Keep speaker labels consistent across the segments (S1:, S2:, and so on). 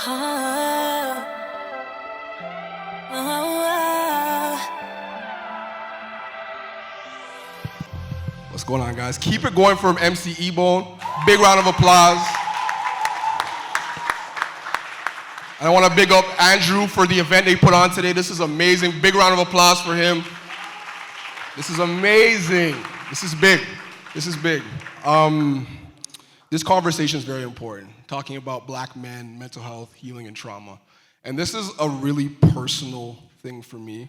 S1: What's going on, guys? Keep it going from MC E-Bone. Big round of applause. And I want to big up Andrew for the event they put on today. This is amazing. Big round of applause for him. This is amazing. This is big. This is big. This conversation is very important, talking about black men, mental health, healing, and trauma. And this is a really personal thing for me.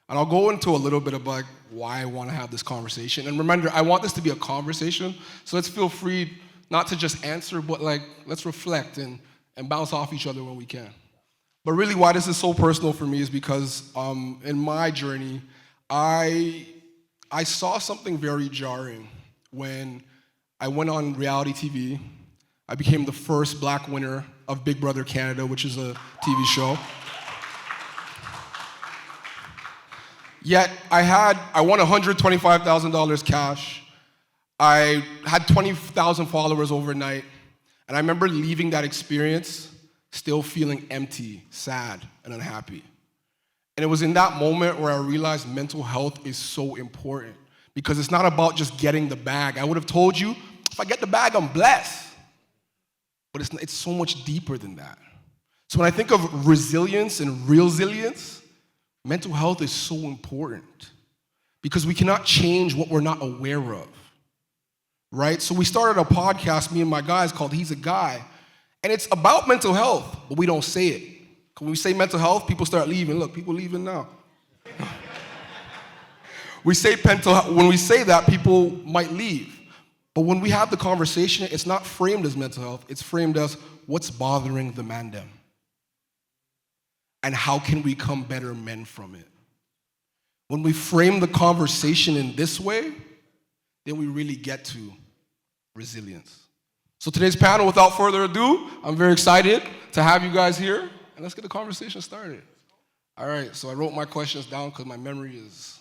S1: And I'll go into a little bit about why I want to have this conversation. And remember, I want this to be a conversation, so let's feel free not to just answer, but let's reflect and bounce off each other when we can. But really why this is so personal for me is because in my journey, I saw something very jarring when I went on reality TV. I became the first black winner of Big Brother Canada, which is a TV show. Yet I won $125,000 cash. I had 20,000 followers overnight. And I remember leaving that experience still feeling empty, sad, and unhappy. And it was in that moment where I realized mental health is so important because it's not about just getting the bag. I would have told you, if I get the bag, I'm blessed. But it's so much deeper than that. So when I think of resilience and real-silience, mental health is so important because we cannot change what we're not aware of, right? So we started a podcast, me and my guys, called He's a Guy, and it's about mental health, but we don't say it. When we say mental health, people start leaving. Look, people leaving now. When we say that, people might leave. But when we have the conversation, it's not framed as mental health, it's framed as what's bothering the mandem. And how can we become better men from it? When we frame the conversation in this way, then we really get to resilience. So today's panel, without further ado, I'm very excited to have you guys here, and let's get the conversation started. All right, so I wrote my questions down because my memory is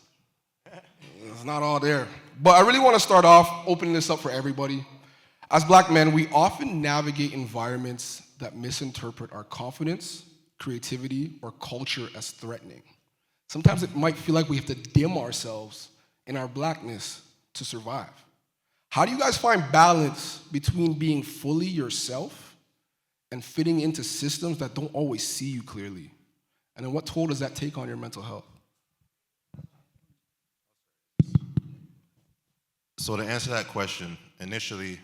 S1: not all there. But I really want to start off opening this up for everybody. As black men, we often navigate environments that misinterpret our confidence, creativity, or culture as threatening. Sometimes it might feel like we have to dim ourselves in our blackness to survive. How do you guys find balance between being fully yourself and fitting into systems that don't always see you clearly? And then what toll does that take on your mental health?
S2: So to answer that question, initially,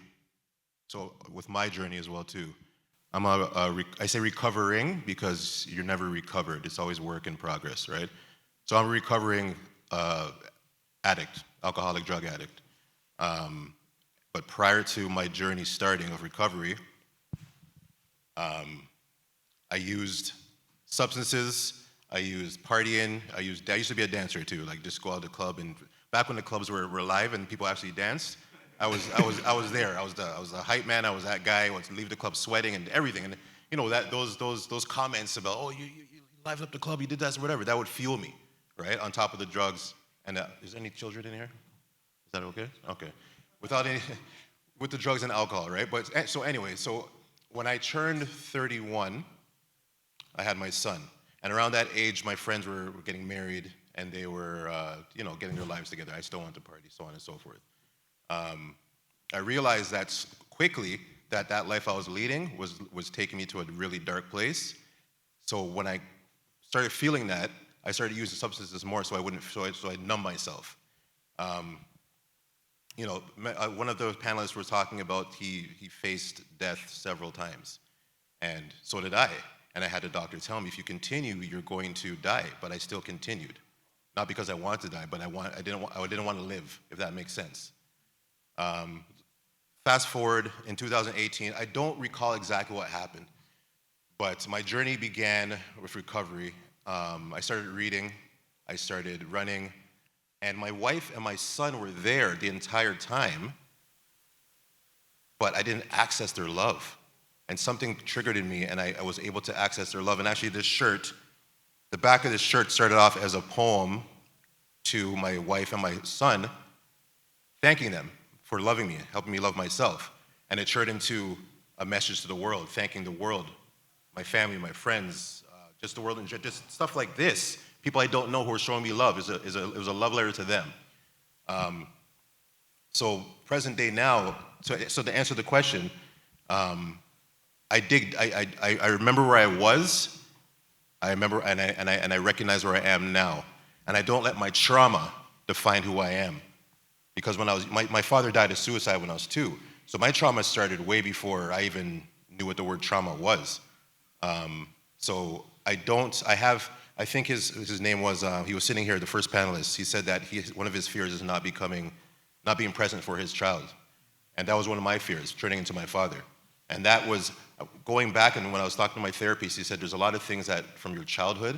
S2: so with my journey as well too, I say recovering because you're never recovered. It's always work in progress, right? So I'm a recovering addict, alcoholic drug addict. But prior to my journey starting of recovery, I used substances, I used partying, I used to be a dancer too, like just go out to the club, and back when the clubs were live and people actually danced, I was there. I was the hype man. I was that guy. I would leave the club sweating and everything. And you know that those comments about, oh, you livened up the club, you did that, or whatever, that would fuel me, right? On top of the drugs. And is there any children in here? Is that okay? Okay. With the drugs and alcohol, right? But so anyway, so when I turned 31, I had my son. And around that age, my friends were getting married and they were, getting their lives together. I still wanted to party, so on and so forth. I realized that quickly that life I was leading was taking me to a really dark place. So when I started feeling that, I started using substances more so I'd numb myself. One of those panelists was talking about he faced death several times, and so did I. And I had the doctor tell me, if you continue, you're going to die. But I still continued, not because I wanted to die, but I didn't want to live, if that makes sense. Fast forward in 2018, I don't recall exactly what happened, but my journey began with recovery. I started reading, I started running, and my wife and my son were there the entire time, but I didn't access their love. And something triggered in me, and I was able to access their love. And actually this shirt, the back of this shirt started off as a poem to my wife and my son, thanking them for loving me, helping me love myself. And it turned into a message to the world, thanking the world, my family, my friends, just the world in general, just stuff like this. People I don't know who are showing me love. It was a love letter to them. So present day now, so to answer the question, I remember where I was. I remember, and I recognize where I am now. And I don't let my trauma define who I am. Because when my father died of suicide when I was 2. So my trauma started way before I even knew what the word trauma was. So I think his name was, he was sitting here, the first panelist. He said that one of his fears is not being present for his child. And that was one of my fears, turning into my father. And that was, going back, and when I was talking to my therapist, he said there's a lot of things that from your childhood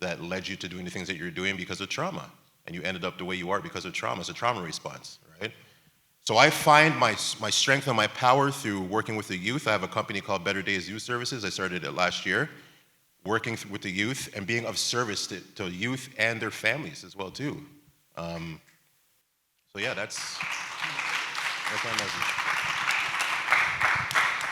S2: that led you to doing the things that you're doing because of trauma. And you ended up the way you are because of trauma. It's a trauma response, right? So I find my strength and my power through working with the youth. I have a company called Better Days Youth Services. I started it last year, working with the youth and being of service to youth and their families as well, too. So yeah, that's my message.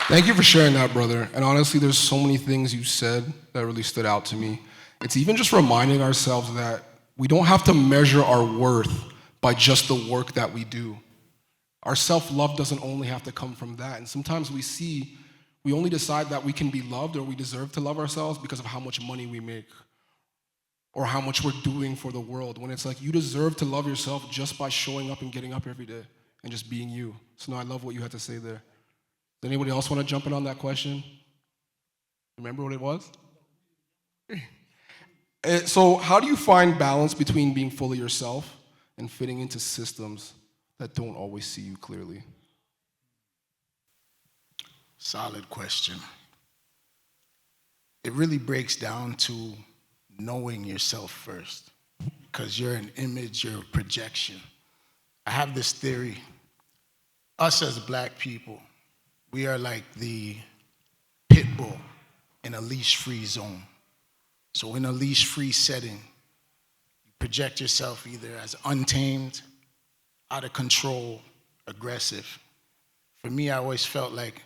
S1: Thank you for sharing that, brother. And honestly, there's so many things you said that really stood out to me. It's even just reminding ourselves that we don't have to measure our worth by just the work that we do. Our self-love doesn't only have to come from that. And sometimes we only decide that we can be loved or we deserve to love ourselves because of how much money we make or how much we're doing for the world. When it's like you deserve to love yourself just by showing up and getting up every day and just being you. So no, I love what you had to say there. Does anybody else want to jump in on that question? Remember what it was? So how do you find balance between being fully yourself and fitting into systems that don't always see you clearly?
S3: Solid question. It really breaks down to knowing yourself first, because you're an image, you're a projection. I have this theory. Us as Black people, we are like the pit bull in a leash-free zone. So in a leash-free setting, you project yourself either as untamed, out of control, aggressive. For me, I always felt like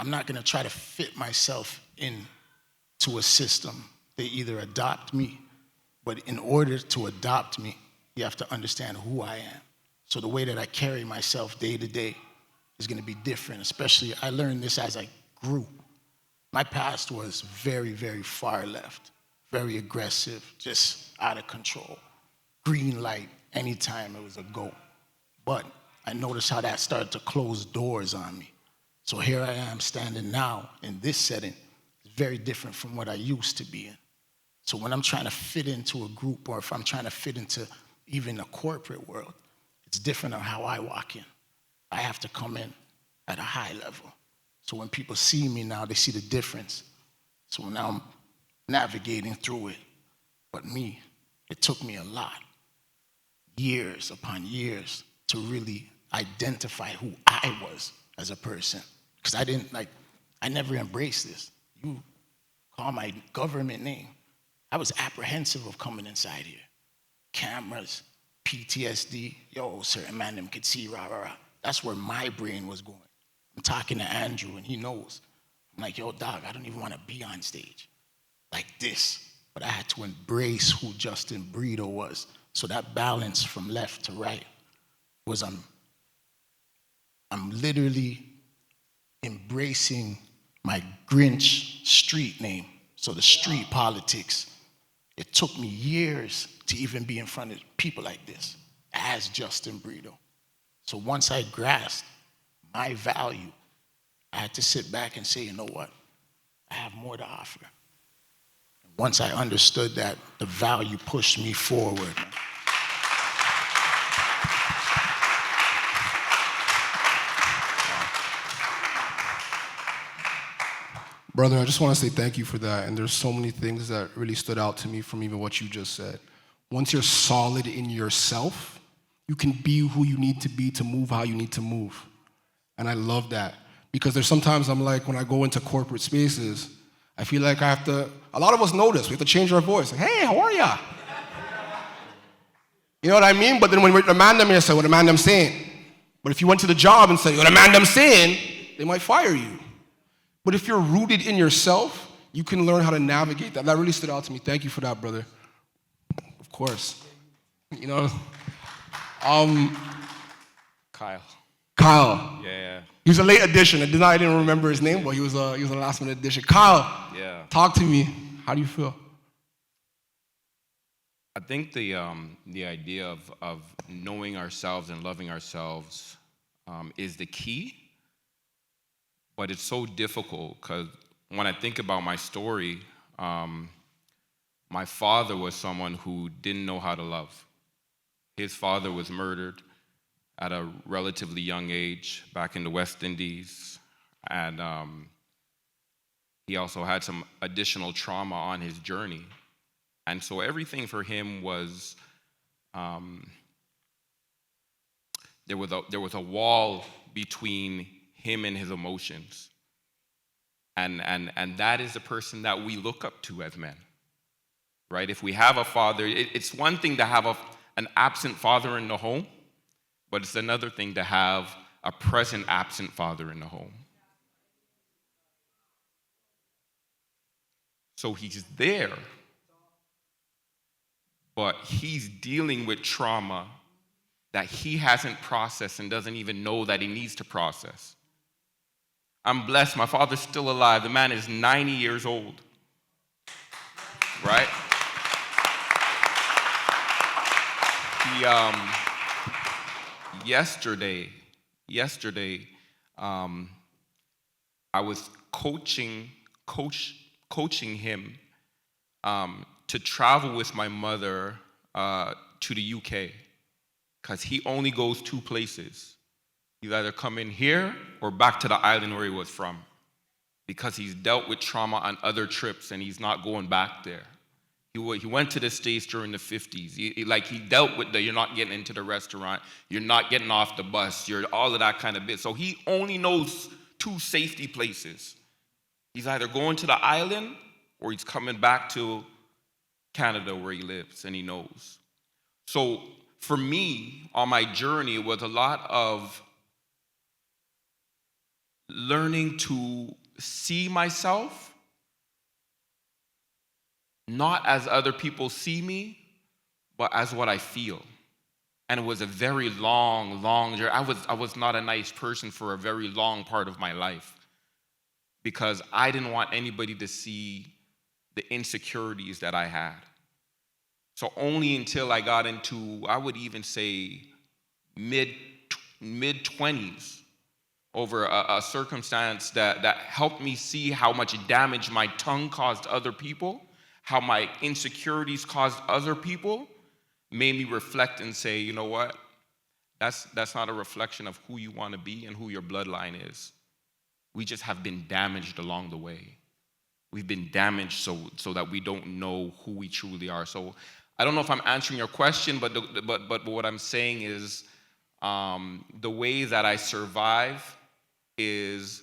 S3: I'm not gonna try to fit myself into a system. They either adopt me, but in order to adopt me, you have to understand who I am. So the way that I carry myself day to day is gonna be different, especially I learned this as I grew. My past was very, very far left, very aggressive, just out of control. Green light, anytime it was a go. But I noticed how that started to close doors on me. So here I am standing now in this setting. It's very different from what I used to be in. So when I'm trying to fit into a group or if I'm trying to fit into even a corporate world, it's different on how I walk in. I have to come in at a high level. So when people see me now, they see the difference. So now I'm navigating through it. But me, it took me a lot, years upon years, to really identify who I was as a person. Because I never embraced this. You call my government name. I was apprehensive of coming inside here. Cameras, PTSD, certain man them could see, rah, rah, rah. That's where my brain was going. I'm talking to Andrew and he knows. I'm like, dog, I don't even want to be on stage like this. But I had to embrace who Justin Brito was. So that balance from left to right was I'm literally embracing my Grinch street name. So the street politics. It took me years to even be in front of people like this as Justin Brito. So once I grasped my value, I had to sit back and say, you know what? I have more to offer. And once I understood that, the value pushed me forward.
S1: Brother, I just want to say thank you for that. And there's so many things that really stood out to me from even what you just said. Once you're solid in yourself, you can be who you need to be to move how you need to move. And I love that. Because there's sometimes I'm like, when I go into corporate spaces, I feel like I have to, a lot of us know this, we have to change our voice. Like, hey, how are ya? You know what I mean? But then when we demand them, you say, what the man them saying? But if you went to the job and said, what the man them saying, they might fire you. But if you're rooted in yourself, you can learn how to navigate that. That really stood out to me. Thank you for that, brother. Of course. You know,
S4: Kyle.
S1: Kyle.
S4: Yeah.
S1: He was a late addition. I didn't remember his name, but he was a last minute addition. Kyle.
S4: Yeah.
S1: Talk to me. How do you feel?
S4: I think the idea of knowing ourselves and loving ourselves is the key, but it's so difficult because when I think about my story, my father was someone who didn't know how to love. His father was murdered at a relatively young age back in the West Indies, and he also had some additional trauma on his journey. And so everything for him was, there was a wall between him and his emotions. And that is the person that we look up to as men, right? If we have a father, it's one thing to have an absent father in the home, but it's another thing to have a present absent father in the home. So he's there, but he's dealing with trauma that he hasn't processed and doesn't even know that he needs to process. I'm blessed, my father's still alive. The man is 90 years old, right? Yesterday, I was coaching him to travel with my mother to the UK, because he only goes two places. He's either coming here or back to the island where he was from, because he's dealt with trauma on other trips and he's not going back there. He went to the States during the 50s. He dealt with you're not getting into the restaurant, you're not getting off the bus, you're all of that kind of bit. So he only knows two safety places. He's either going to the island or he's coming back to Canada where he lives and he knows. So for me, on my journey, it was a lot of learning to see myself not as other people see me, but as what I feel. And it was a very long journey. I was not a nice person for a very long part of my life because I didn't want anybody to see the insecurities that I had. So only until I got into, I would even say, mid-20s, over a circumstance that helped me see how much damage my tongue caused other people, how my insecurities caused other people, made me reflect and say, you know what? That's not a reflection of who you want to be and who your bloodline is. We just have been damaged along the way. We've been damaged so that we don't know who we truly are. So I don't know if I'm answering your question, but what I'm saying is the way that I survive is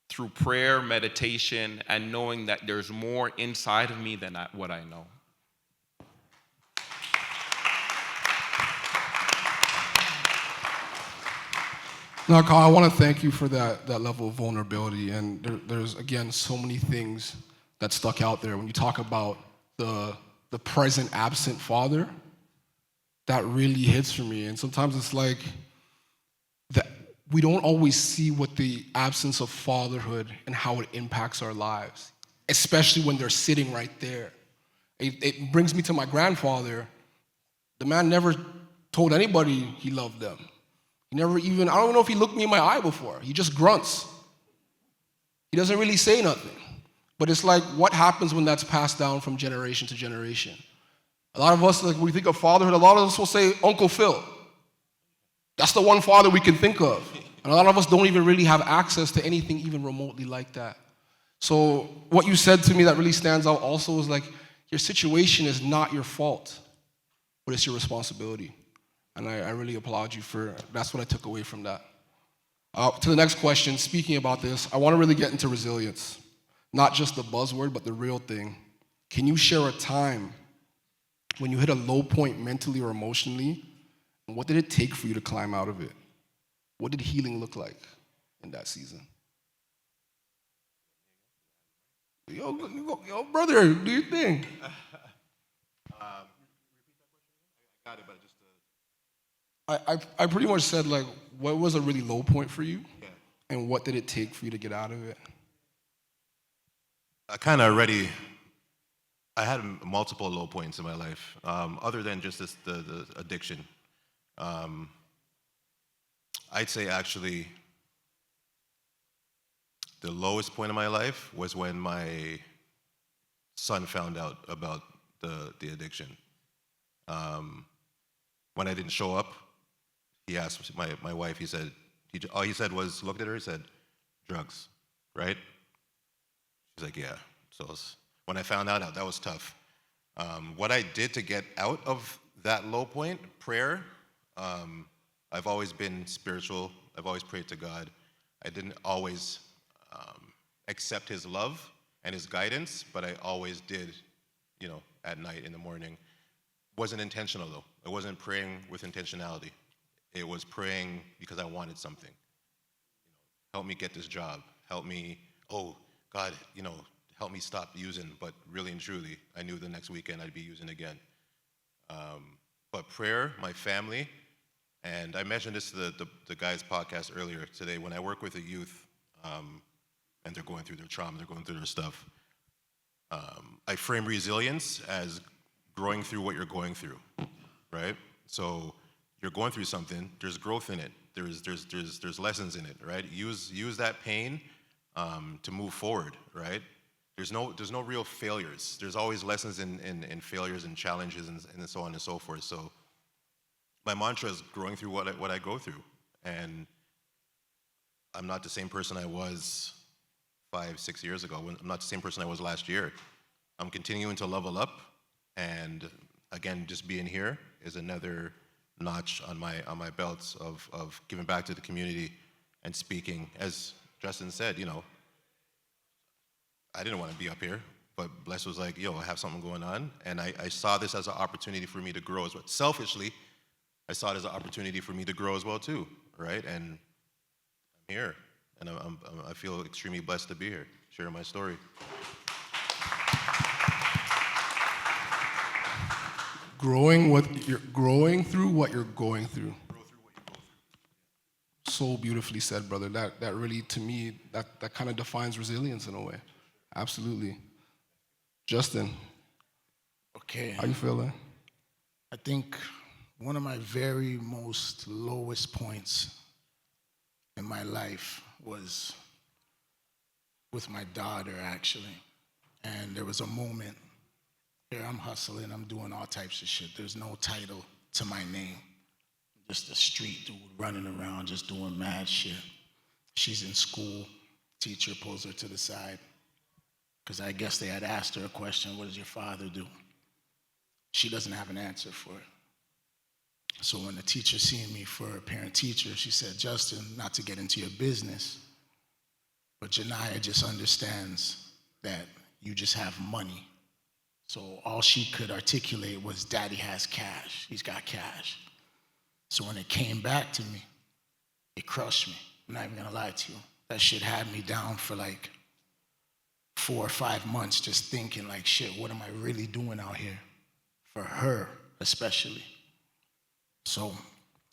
S4: through prayer, meditation, and knowing that there's more inside of me than what I know.
S1: No, Kyle, I want to thank you for that level of vulnerability. And there's, again, so many things that stuck out there. When you talk about the present absent father, that really hits for me. And sometimes it's like that we don't always see what the absence of fatherhood and how it impacts our lives, especially when they're sitting right there. It brings me to my grandfather. The man never told anybody he loved them. He never even, I don't know if he looked me in my eye before. He just grunts. He doesn't really say nothing. But it's like, what happens when that's passed down from generation to generation? A lot of us, like, when we think of fatherhood, a lot of us will say Uncle Phil. That's the one father we can think of. And a lot of us don't even really have access to anything even remotely like that. So what you said to me that really stands out also is like, your situation is not your fault, but it's your responsibility. And I really applaud you for, that's what I took away from that. To the next question, speaking about this, I want to really get into resilience. Not just the buzzword, but the real thing. Can you share a time when you hit a low point mentally or emotionally, and what did it take for you to climb out of it? What did healing look like in that season? Yeah, Yo, brother, do your thing.
S2: Got it, but just
S1: I pretty much said, like, what was a really low point for you?
S2: yeah.
S1: And what did it take for you to get out of it?
S2: I had multiple low points in my life, other than just the addiction. I'd say actually the lowest point in my life was when my son found out about the addiction. When I didn't show up, he asked my wife, all he said was, looked at her, he said, drugs, right? She's like, yeah. So when I found out, that was tough. What I did to get out of that low point, prayer. I've always been spiritual. I've always prayed to God. I didn't always accept his love and his guidance, but I always did, at night, in the morning. Wasn't intentional, though. I wasn't praying with intentionality. It was praying because I wanted something. Help me get this job. Help me, oh, God, help me stop using. But really and truly, I knew the next weekend I'd be using again. But prayer, my family, and I mentioned this to the guys' podcast earlier today. When I work with a youth, and they're going through their trauma, they're going through their stuff, I frame resilience as growing through what you're going through, right? So you're going through something, there's growth in it, there's lessons in it, right? Use that pain to move forward, right? There's no real failures. There's always lessons in failures and challenges and so on and so forth. So my mantra is growing through what I go through. And I'm not the same person I was 5-6 years ago. I'm not the same person I was last year. I'm continuing to level up. And again, just being here is another notch on my belts of giving back to the community and speaking. As Justin said, I didn't want to be up here, but Bless was like, yo, I have something going on. And I saw this as an opportunity for me to grow as well. Selfishly, I saw it as an opportunity for me to grow as well too, right? And I'm here, and I feel extremely blessed to be here, sharing my story.
S1: Growing through what you're going through. So beautifully said, brother. That really, to me, that kind of defines resilience in a way. Absolutely. Justin,
S3: Okay.
S1: how you feeling?
S3: I think one of my very most lowest points in my life was with my daughter, actually. And there was a moment here, I'm hustling, I'm doing all types of shit. There's no title to my name. Just a street dude running around, just doing mad shit. She's in school, teacher pulls her to the side, because I guess they had asked her a question, what does your father do? She doesn't have an answer for it. So when the teacher seen me for a parent-teacher, she said, Justin, not to get into your business, but Janiyah just understands that you just have money. So all she could articulate was, Daddy has cash. He's got cash. So when it came back to me, it crushed me. I'm not even gonna lie to you. That shit had me down for like 4 or 5 months, just thinking like, shit, what am I really doing out here? For her, especially. So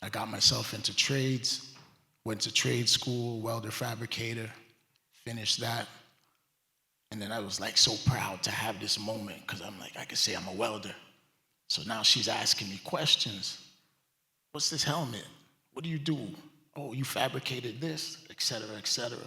S3: I got myself into trades, went to trade school, welder fabricator, finished that. And then I was like so proud to have this moment, because I'm like, I could say I'm a welder. So now she's asking me questions. What's this helmet? What do you do? Oh, you fabricated this, et cetera, et cetera.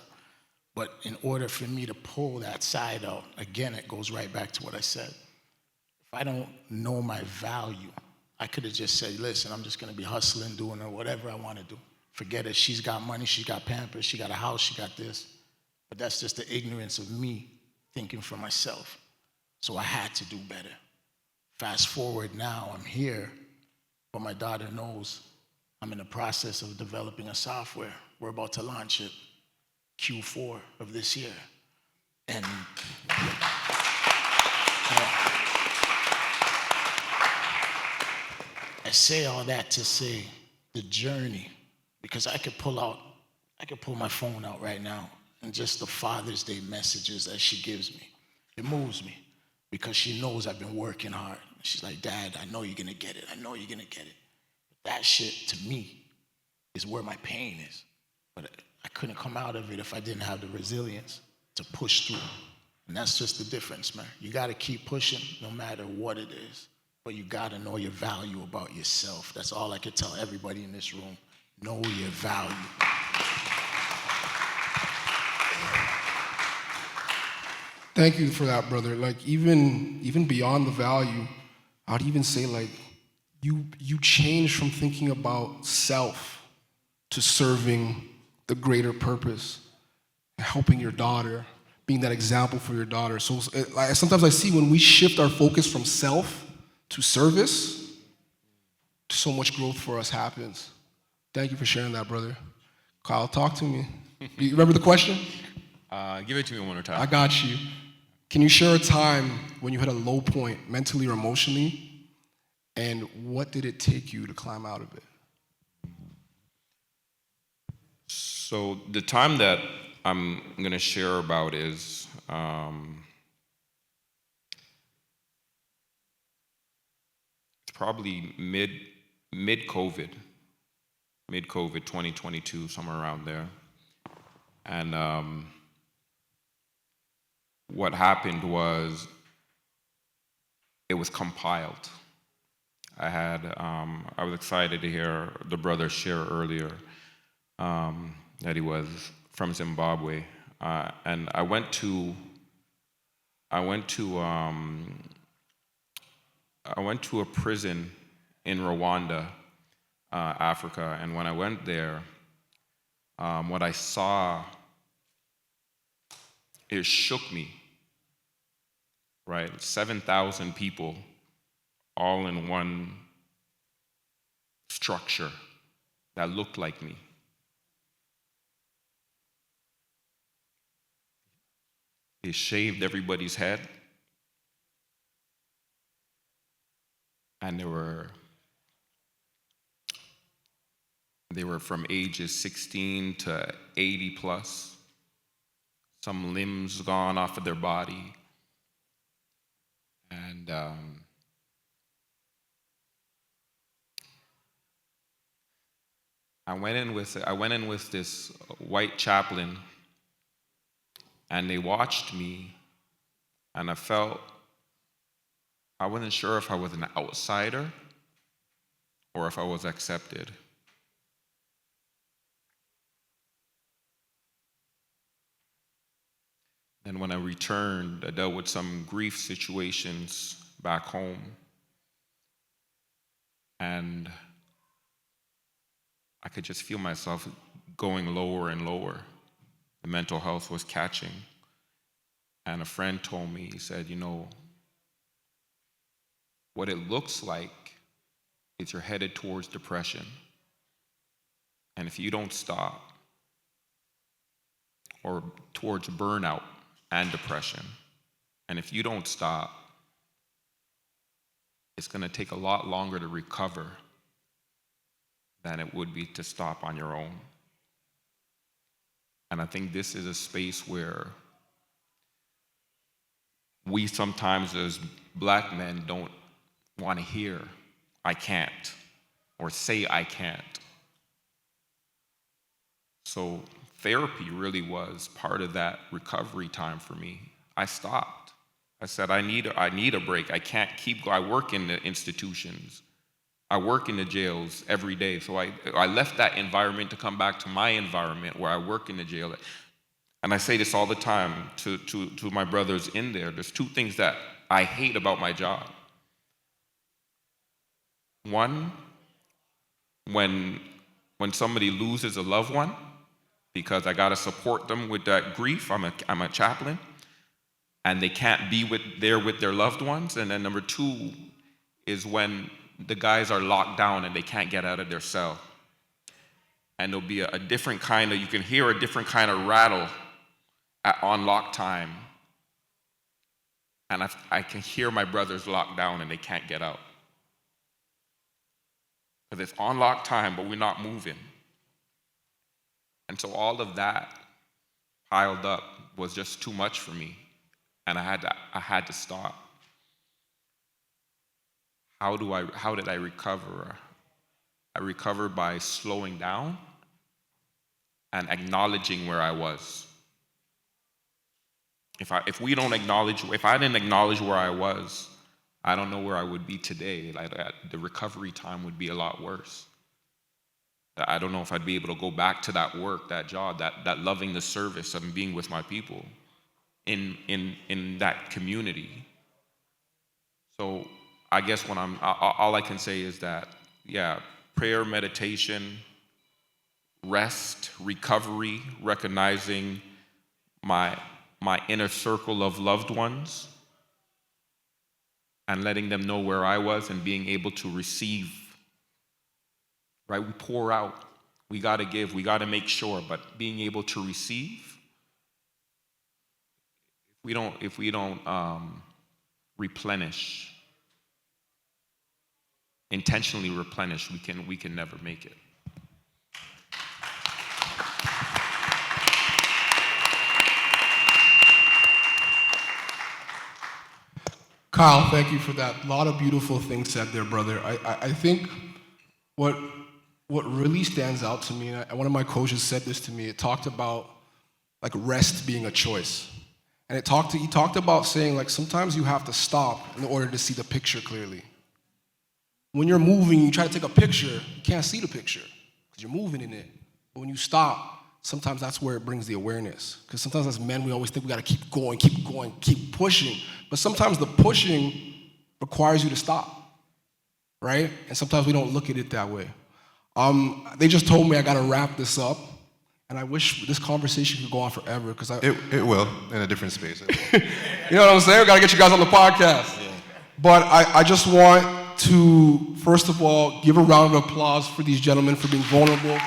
S3: But in order for me to pull that side out, again, it goes right back to what I said. If I don't know my value, I could have just said, listen, I'm just gonna be hustling, doing or whatever I wanna do. Forget it, she's got money, she got Pampers, she got a house, she got this. But that's just the ignorance of me thinking for myself. So I had to do better. Fast forward now, I'm here, but my daughter knows I'm in the process of developing a software. We're about to launch it Q4 of this year. And I say all that to say the journey, because I could pull my phone out right now and just the Father's Day messages that she gives me. It moves me because she knows I've been working hard. She's like, Dad, I know you're gonna get it. I know you're gonna get it. That shit, to me, is where my pain is. But I couldn't come out of it if I didn't have the resilience to push through. And that's just the difference, man. You gotta keep pushing no matter what it is. But you gotta know your value about yourself. That's all I could tell everybody in this room. Know your value.
S1: Thank you for that, brother. Like even beyond the value, I'd even say like you changed from thinking about self to serving the greater purpose, helping your daughter, being that example for your daughter. So sometimes I see when we shift our focus from self to service, so much growth for us happens. Thank you for sharing that, brother. Kyle, talk to me. You remember the question?
S4: Give it to me one more time.
S1: I got you. Can you share a time when you had a low point mentally or emotionally, and what did it take you to climb out of it?
S4: So the time that I'm going to share about is it's probably mid-COVID, 2022, somewhere around there. And what happened was it was compiled. I was excited to hear the brother share earlier that he was from Zimbabwe, and I went to a prison in Rwanda, Africa, and when I went there, what I saw, it shook me. Right, 7,000 people, all in one structure that looked like me. They shaved everybody's head, and they were from ages 16 to 80 plus, some limbs gone off of their body. And I went in with this white chaplain, and they watched me, and I wasn't sure if I was an outsider or if I was accepted. And when I returned, I dealt with some grief situations back home. And I could just feel myself going lower and lower. The mental health was catching. And a friend told me, he said, you know, what it looks like is you're headed towards depression. And if you don't stop, or towards burnout and depression, and if you don't stop, it's going to take a lot longer to recover than it would be to stop on your own. And I think this is a space where we sometimes as Black men don't want to hear, I can't, or say I can't. So therapy really was part of that recovery time for me. I stopped. I said, I need a break. I can't keep going. I work in the institutions. I work in the jails every day. So I left that environment to come back to my environment where I work in the jail. And I say this all the time to my brothers in there. There's two things that I hate about my job. One, when somebody loses a loved one, because I gotta support them with that grief. I'm a chaplain, and they can't be there with their loved ones. And then number two is when the guys are locked down and they can't get out of their cell. And there'll be a different kind of, you can hear a different kind of rattle on lock time. And I can hear my brothers locked down and they can't get out. Because it's on lock time, but we're not moving. And so all of that piled up was just too much for me. and I had to stop. How did I recover? I recovered by slowing down and acknowledging where I was. If I didn't acknowledge where I was, I don't know where I would be today. Like the recovery time would be a lot worse. I don't know if I'd be able to go back to that work, that job, that loving the service of being with my people in that community. So I guess all I can say is that, yeah, prayer, meditation, rest, recovery, recognizing my inner circle of loved ones and letting them know where I was and being able to receive, right? We pour out, we gotta give, we gotta make sure, but being able to receive, if we don't replenish, intentionally replenish, we can never make it.
S1: Kyle, thank you for that. A lot of beautiful things said there, brother. I think what really stands out to me, and one of my coaches said this to me, it talked about like rest being a choice. And he talked about saying like sometimes you have to stop in order to see the picture clearly. When you're moving, you try to take a picture, you can't see the picture because you're moving in it. But when you stop, sometimes that's where it brings the awareness. Because sometimes as men, we always think we gotta keep going, keep pushing. But sometimes the pushing requires you to stop, right? And sometimes we don't look at it that way. They just told me I gotta wrap this up. And I wish this conversation could go on forever because
S2: It will, in a different space.
S1: You know what I'm saying? We gotta get you guys on the podcast.
S2: Yeah.
S1: But I just want to, first of all, give a round of applause for these gentlemen for being vulnerable.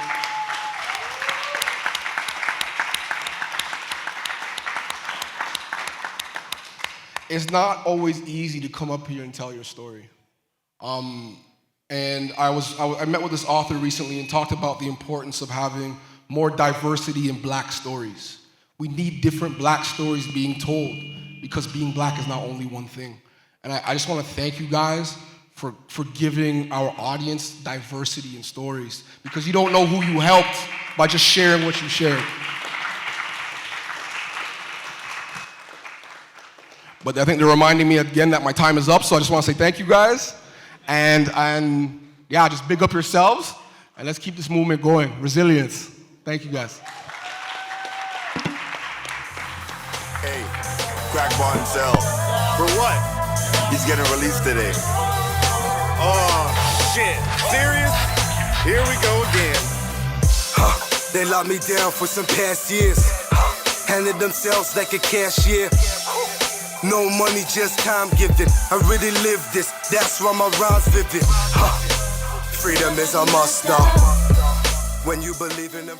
S1: It's not always easy to come up here and tell your story. And I met with this author recently and talked about the importance of having more diversity in Black stories. We need different Black stories being told because being Black is not only one thing. And I just want to thank you guys for giving our audience diversity in stories because you don't know who you helped by just sharing what you shared. But I think they're reminding me again that my time is up, so I just want to say thank you guys. And yeah, just big up yourselves, and let's keep this movement going. Resilience. Thank you guys.
S5: Hey, crack bar himself. For what? He's getting released today. Oh, shit. Serious? Here we go again.
S6: They locked me down for some past years. Handed themselves like a cashier. No money, just time given. I really live this, that's why my rhymes vivid. Freedom is a must, though. When you believe in them.